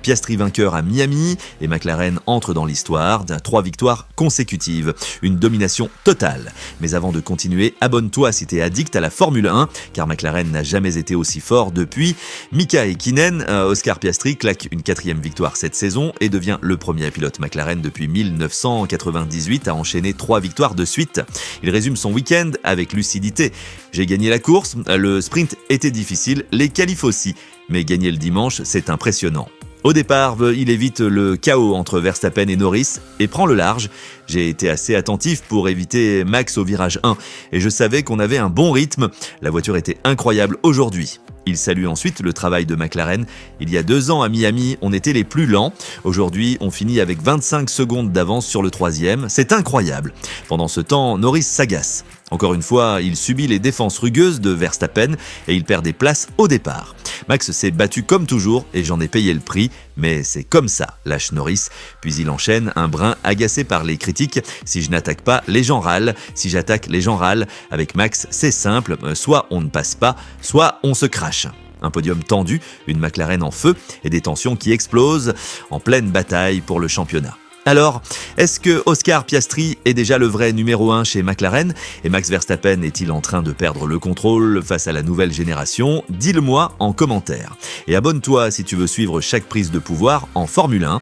Piastri vainqueur à Miami et McLaren entre dans l'histoire de 3 victoires consécutives. Une domination totale. Mais avant de continuer, abonne-toi si t'es addict à la Formule 1, car McLaren n'a jamais été aussi fort depuis. Mika Häkkinen, Oscar Piastri claque une 4e victoire cette saison et devient le premier pilote McLaren depuis 1998 à enchaîner 3 victoires de suite. Il résume son week-end avec lucidité. J'ai gagné la course, le sprint était difficile, les qualifs aussi, mais gagner le dimanche, c'est impressionnant. Au départ, il évite le chaos entre Verstappen et Norris et prend le large. J'ai été assez attentif pour éviter Max au virage 1 et je savais qu'on avait un bon rythme. La voiture était incroyable aujourd'hui. Il salue ensuite le travail de McLaren. Il y a 2 ans à Miami, on était les plus lents. Aujourd'hui, on finit avec 25 secondes d'avance sur le 3e. C'est incroyable. Pendant ce temps, Norris s'agace. Encore une fois, il subit les défenses rugueuses de Verstappen et il perd des places au départ. Max s'est battu comme toujours et j'en ai payé le prix, mais c'est comme ça, lâche Norris. Puis il enchaîne, un brin agacé par les critiques. Si je n'attaque pas, les gens râlent. Si j'attaque, les gens râlent. Avec Max, c'est simple, soit on ne passe pas, soit on se crache. Un podium tendu, une McLaren en feu et des tensions qui explosent en pleine bataille pour le championnat. Alors, est-ce que Oscar Piastri est déjà le vrai numéro 1 chez McLaren et Max Verstappen est-il en train de perdre le contrôle face à la nouvelle génération ? Dis-le moi en commentaire. Et abonne-toi si tu veux suivre chaque prise de pouvoir en Formule 1.